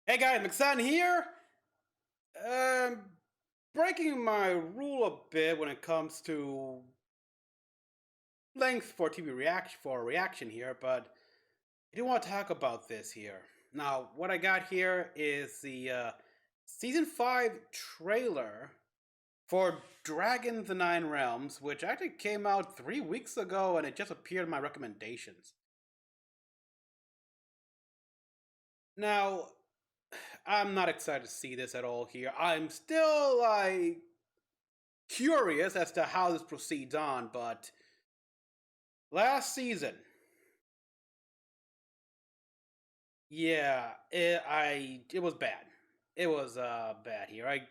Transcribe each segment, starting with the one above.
Hey guys, Mecha-san here. Um, Breaking my rule a bit when it comes to length for TV reaction for a reaction here, but I do want to talk about this here. Now, what I got here is the season 5 trailer for Dragon the Nine Realms, which actually came out 3 weeks ago, and it just appeared in my recommendations. Now, I'm not excited to see this at all here. I'm still like curious as to how this proceeds on, but last season, yeah, it was bad. It was bad here.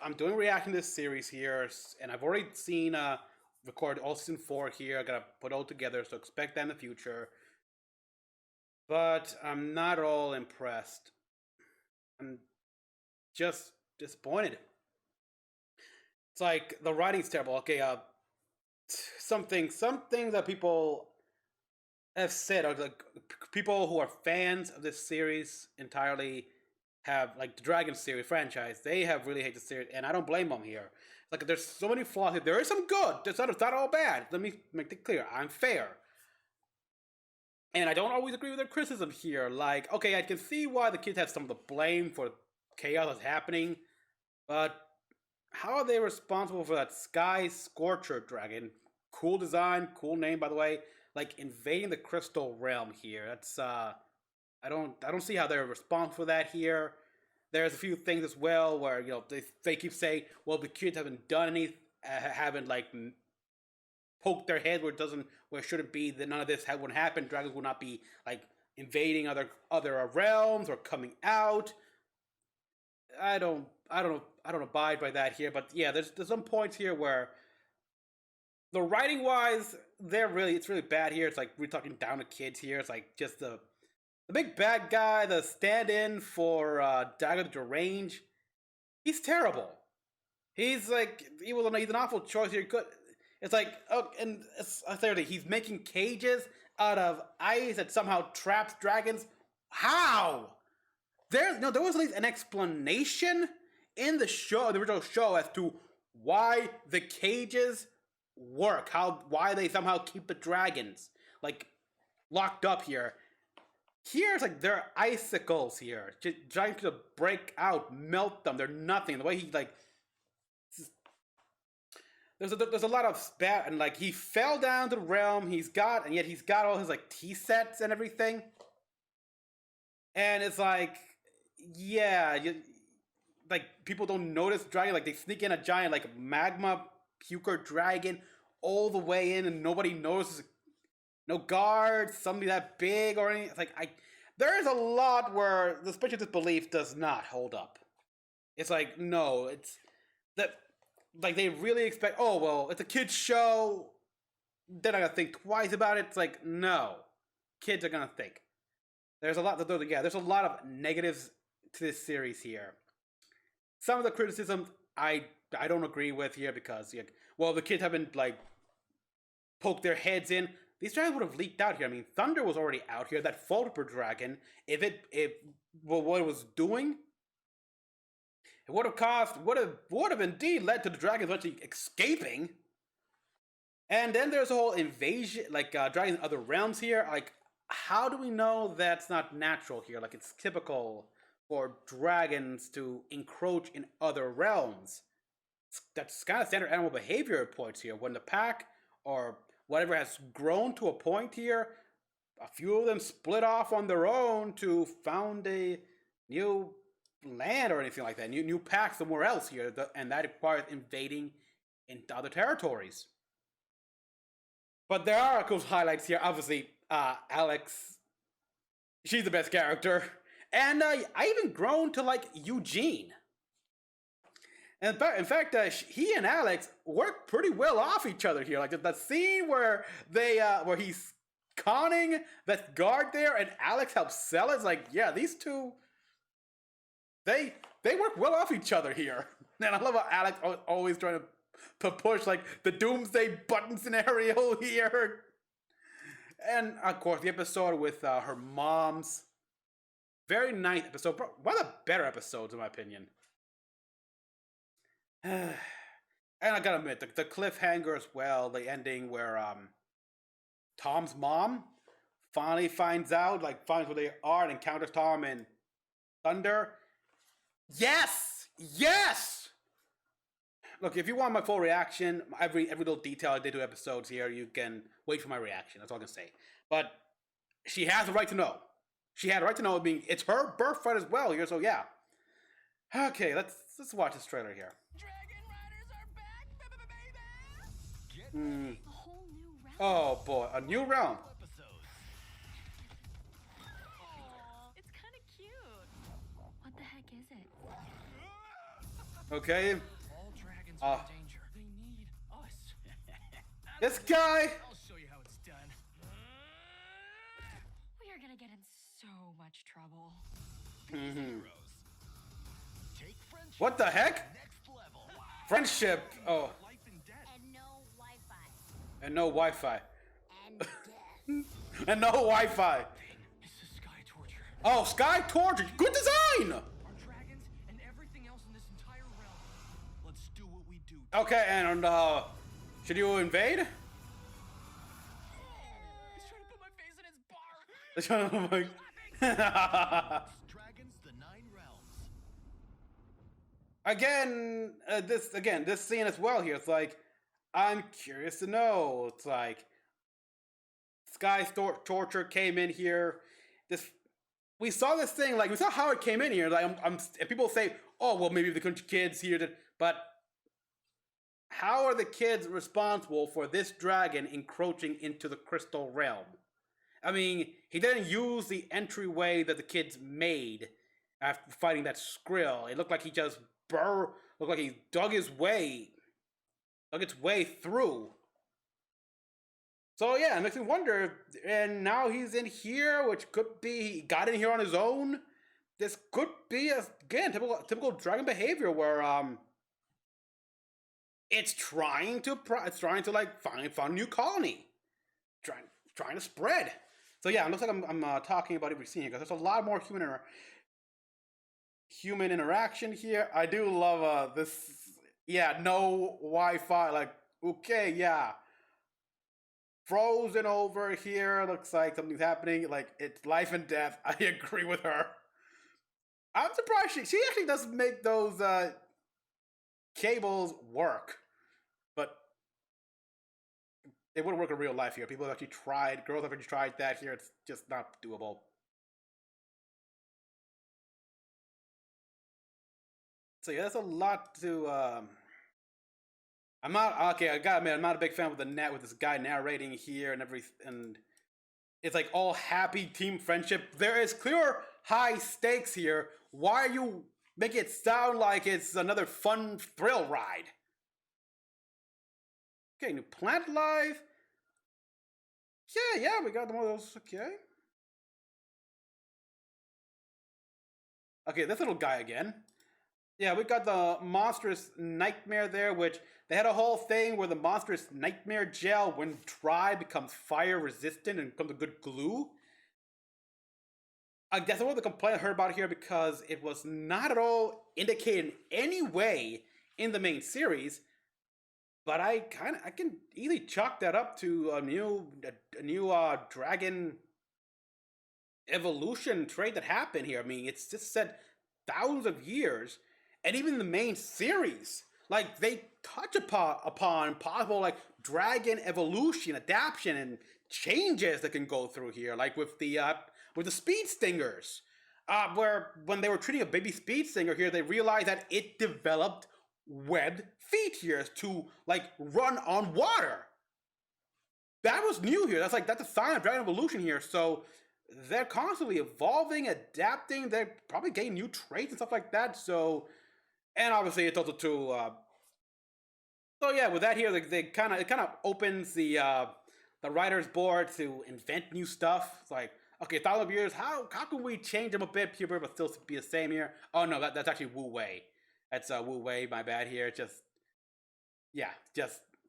I'm doing reaction to this series here, and I've already seen record all season 4 here. I gotta put it all together, so expect that in the future. But I'm not all impressed. I'm just disappointed. It's like the writing's terrible. Okay, something that people have said, or like people who are fans of this series entirely have, like the Dragon series franchise, they have really hated the series, and I don't blame them here. Like there's so many flaws. There is some good. It's not all bad. Let me make it clear. I'm fair. And I don't always agree with their criticism here. Like, okay, I can see why the kids have some of the blame for chaos that's happening, but how are they responsible for that Sky Scorcher dragon? Cool design, cool name, by the way. Like invading the Crystal Realm here. That's I don't see how they're responsible for that here. There's a few things as well where they keep saying, well, the kids haven't done any, haven't like poked their head where it shouldn't be. That none of this would happen. Dragons will not be like invading other realms or coming out. I don't abide by that here, but yeah, there's some points here where the writing wise, it's really bad here. It's like we're talking down to kids here. It's like just the big bad guy, the stand-in for Dagger the Derange. He's terrible. He's an awful choice here. It's like and it's clearly he's making cages out of ice that somehow traps dragons. How? There was at least an explanation in the original show, as to why the cages work, why they somehow keep the dragons like locked up here. Here's like there are icicles here, just trying to break out, melt them. They're nothing. The way he like, there's a lot of bad, and like he fell down to the realm. He's got all his like tea sets and everything, and it's like, yeah, like people don't notice dragon. Like they sneak in a giant like magma puker dragon all the way in, and nobody notices. No guards, somebody that big or anything. It's like there is a lot where the suspension of disbelief does not hold up. It's like no, it's that like they really expect. Oh well, it's a kids show. They're not gonna think twice about it. It's like no, kids are gonna think. There's a lot of negatives to this series here. Some of the criticisms I don't agree with here because well, the kids haven't like poked their heads in. These dragons would have leaked out here. I mean, Thunder was already out here. That Fulper dragon, if what it was doing, it would have indeed led to the dragons actually escaping. And then there's a whole invasion, like dragons in other realms here. Like, how do we know that's not natural here? Like, it's typical for dragons to encroach in other realms. That's kind of standard animal behavior at points here. When the pack or whatever has grown to a point here, a few of them split off on their own to found a new land or anything like that, new pack somewhere else here, and that requires invading into other territories. But there are cool highlights here. Obviously, Alex, she's the best character, and I even grown to like Eugene. And in fact, he and Alex work pretty well off each other here. Like the scene where where he's conning that guard there, and Alex helps sell it. It's like, yeah, these two, they work well off each other here. And I love how Alex always trying to push like the doomsday button scenario here. And of course, the episode with her mom's Very nice episode. One of the better episodes, in my opinion. And I gotta admit, the cliffhanger as well, the ending where Tom's mom finally finds out, like finds where they are and encounters Tom and Thunder. Yes! Yes! Look, if you want my full reaction, every little detail I did to episodes here, you can wait for my reaction. That's all I can say. But she has the right to know. She had the right to know. Being it's her birthright as well here. So yeah. Okay, let's watch this trailer here. Dragon Riders are back, baby! Mm. A whole new realm. Oh boy, a new realm. It's kind of cute. What the heck is it? Okay. All dragons are in danger. They need us. This guy. I'll show you how it's done. We are gonna get in so much trouble. Take friendship What the heck? next level. Friendship. Oh, Life and death. And no Wi-Fi. and no Wi-Fi. And death. And no Wi-Fi. This is sky torture. Oh, Sky Torture. Good design. Our dragons and everything else in this entire realm. Let's do what we do. Okay, and should you invade? He's trying to put my face in his bar. Dragons, the 9 realms. This scene as well here. It's like, I'm curious to know. It's like, Sky Torture came in here. We saw this thing, like we saw how it came in here. Like, and people say, oh well, maybe the kids here, but how are the kids responsible for this dragon encroaching into the crystal realm? I mean, he didn't use the entryway that the kids made after fighting that Skrill. It looked like he just looked like he dug its way through. So yeah, it makes me wonder. And now he's in here, which could be he got in here on his own. This could be again typical dragon behavior where it's trying to like find a new colony, trying to spread. So yeah, it looks like I'm talking about every scene here because there's a lot more human interaction here. I do love this. Yeah, no Wi-Fi. Like, okay, yeah, frozen over here. Looks like something's happening. Like, it's life and death. I agree with her. I'm surprised she actually does make those cables work, but it wouldn't work in real life here. People have actually tried. Girls have actually tried that here. It's just not doable. So yeah, there's a lot to. I'm not okay. I gotta admit, I'm not a big fan with this guy narrating here and it's like all happy team friendship. There is clear high stakes here. Why are you making it sound like it's another fun thrill ride? Okay, new plant life. Yeah, we got one of those. Okay, this little guy again. Yeah, we got the monstrous nightmare there, which they had a whole thing where the monstrous nightmare gel, when dry, becomes fire resistant and becomes a good glue. I guess one of the complaint I heard about here because it was not at all indicated in any way in the main series. But I can easily chalk that up to a new dragon evolution trait that happened here. I mean, it's just said thousands of years, and even the main series, like they touch upon possible like dragon evolution, adaptation, and changes that can go through here, like with the speed stingers, where when they were treating a baby speed stinger here, they realized that it developed webbed feet here to like run on water. That was new here. That's a sign of dragon evolution here. So they're constantly evolving, adapting. They're probably getting new traits and stuff like that. So, and obviously it's also too. So yeah, with that here, it kind of opens the writer's board to invent new stuff. It's like, okay, 1,000 years. How can we change them a bit here, but still be the same here? Oh no, that's actually Wu Wei. That's Wu Wei. My bad here. Just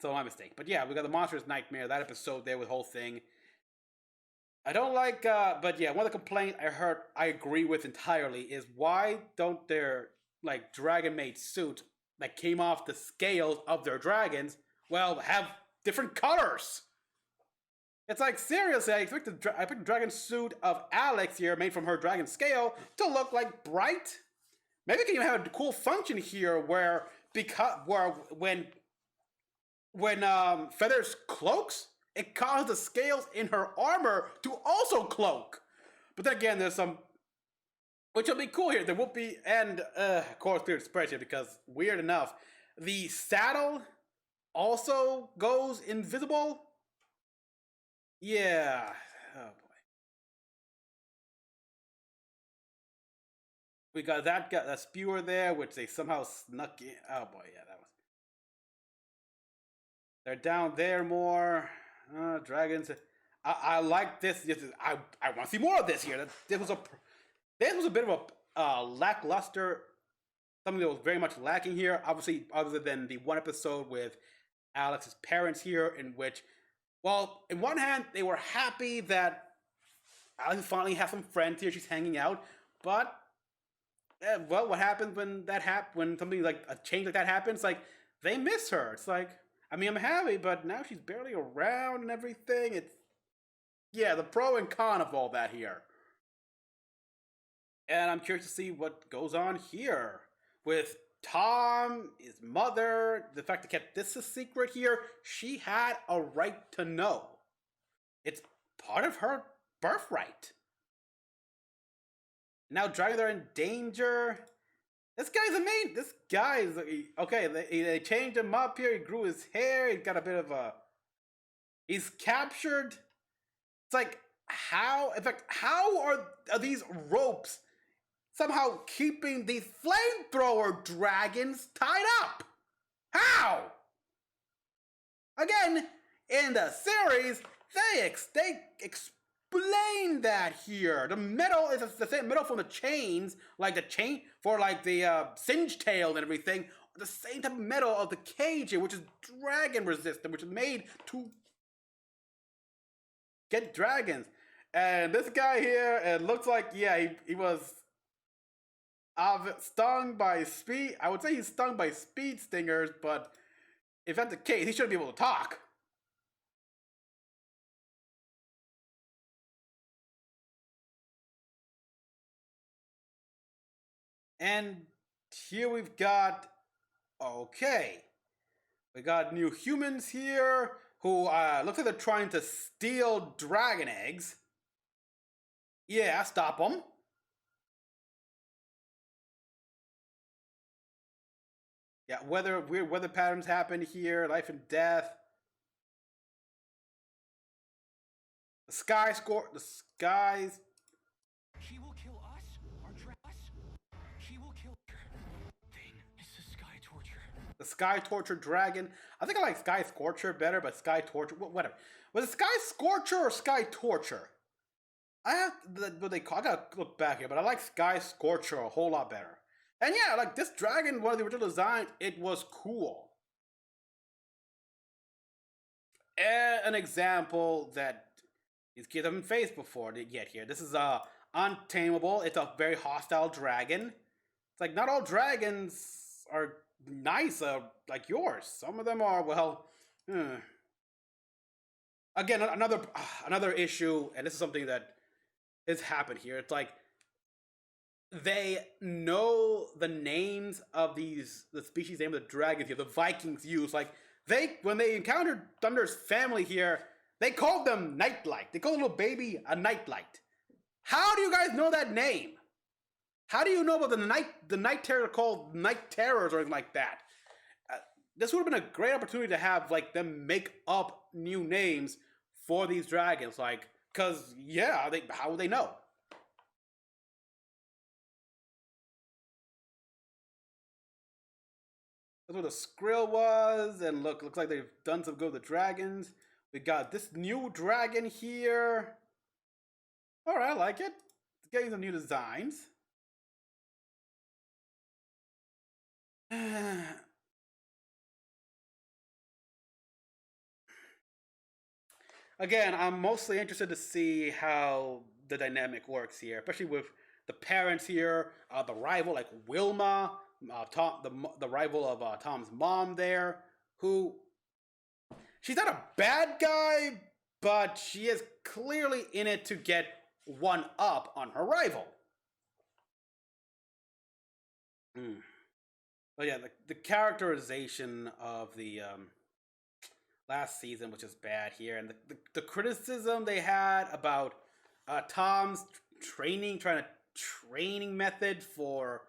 so my mistake. But yeah, we got the monstrous nightmare. That episode there with the whole thing. I don't like, but yeah, one of the complaints I heard I agree with entirely is why don't their like dragon made suit that came off the scales of their dragons, well, have different colors? It's like seriously, I picked the dragon suit of Alex here, made from her dragon scale, to look like bright. Maybe it can even have a cool function here where when Feathers cloaks, it causes the scales in her armor to also cloak. But then again, there's some, which will be cool here. There will be, and of course, clear spreadsheet because weird enough, the saddle also goes invisible. Yeah. Oh boy. We got that spewer there, which they somehow snuck in. Oh boy, yeah, that was. They're down there more. Dragons. I like this. I want to see more of this here. This was a bit of a lackluster, something that was very much lacking here. Obviously, other than the one episode with Alex's parents here, in which, well, in one hand they were happy that Alex finally has some friends here. She's hanging out, but well, what happens when when something like a change like that happens? Like they miss her. It's like, I mean, I'm happy, but now she's barely around and everything. It's, yeah, the pro and con of all that here. And I'm curious to see what goes on here with Tom, his mother, the fact they kept this a secret here. She had a right to know. It's part of her birthright. Now dragons are in danger. This guy is, okay, they changed him up here. He grew his hair. He got a bit of a, he's captured. It's like, how, in fact, how are these ropes somehow keeping these flamethrower dragons tied up? How? Again, in the series, they explain that here. The metal is the same metal from the chains, like the chain for like the singe tail and everything. The same type of metal of the cage here, which is dragon resistant, which is made to get dragons. And this guy here, it looks like, yeah, he was stung by speed. I would say he's stung by speed stingers, but if that's the case, he shouldn't be able to talk. And here we've got, okay, we got new humans here who looks like they're trying to steal dragon eggs. Yeah, stop them. Yeah, weird weather patterns happen here, life and death. The skies. He will kill us? He will kill thing. It's the Sky Torture. The Sky Torture dragon. I think I like Sky Scorcher better, but Sky Torture, whatever. Was it Sky Scorcher or Sky Torture? I have what they call. I gotta look back here, but I like Sky Scorcher a whole lot better. And yeah, like this dragon, one of the original designs, it was cool. An example that these kids haven't faced before yet here. This is untamable. It's a very hostile dragon. It's like not all dragons are nice like yours. Some of them are, well, again, another issue, and this is something that has happened here. It's like they know the names of the species name of the dragons here. The Vikings use, like, when they encountered Thunder's family here, they called them Nightlight. They called the little baby a Nightlight. How do you guys know that name? How do you know about the night terror called Night Terrors or anything like that? This would have been a great opportunity to have like them make up new names for these dragons, like, cause yeah, how would they know? That's what the Skrill was, and looks like they've done some good with the dragons. We got this new dragon here. All right, I like it. It's getting some new designs. again, I'm mostly interested to see how the dynamic works here, especially with the parents here, the rival like Wilma, Tom, the rival of Tom's mom there, who she's not a bad guy, but she is clearly in it to get one up on her rival. But yeah, the characterization of the last season, which is bad here, and the criticism they had about Tom's training method for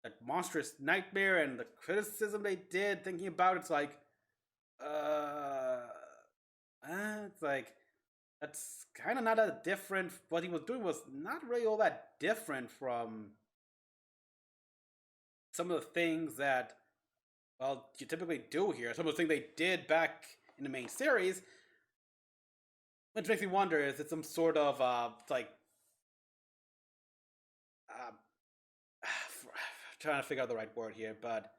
a monstrous nightmare, and the criticism they did thinking about it's like, it's like that's kind of not that different. What he was doing was not really all that different from some of the things that, well, you typically do here. Some of the things they did back in the main series, which makes me wonder, is it some sort of like trying to figure out the right word here, but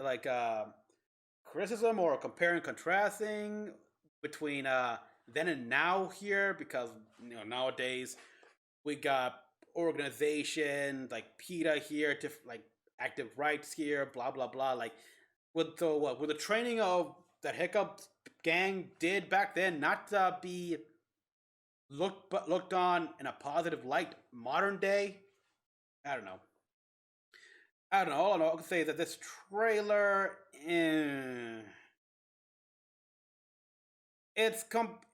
like criticism or compare and contrasting between then and now here, because nowadays we got organizations like PETA here, like active rights here, blah blah blah. Like with the training of that Hiccup gang did back then, not be looked on in a positive light modern day. I don't know. All I can say is that this trailer,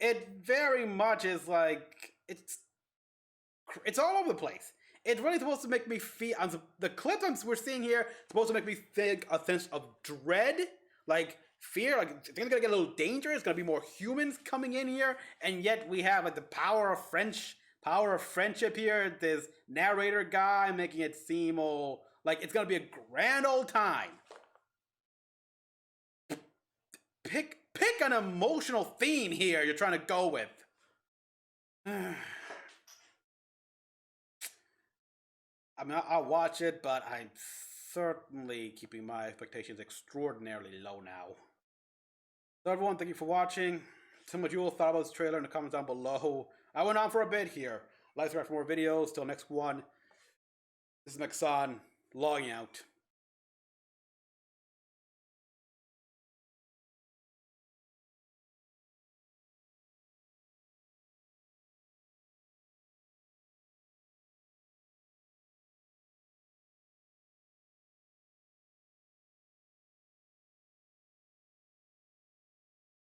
it very much is like it's all over the place. It's really supposed to make me feel, the clips we're seeing here supposed to make me think a sense of dread, like fear, like things are gonna get a little dangerous. Gonna be more humans coming in here, and yet we have like the power of friendship here. This narrator guy making it seem all like it's gonna be a grand old time. Pick an emotional theme here you're trying to go with. I mean, I'll watch it, but I'm certainly keeping my expectations extraordinarily low now. So everyone, thank you for watching. Tell me what you all thought about this trailer in the comments down below. I went on for a bit here. Like, subscribe for more videos. Till next one. This is Mecha-san, logging out.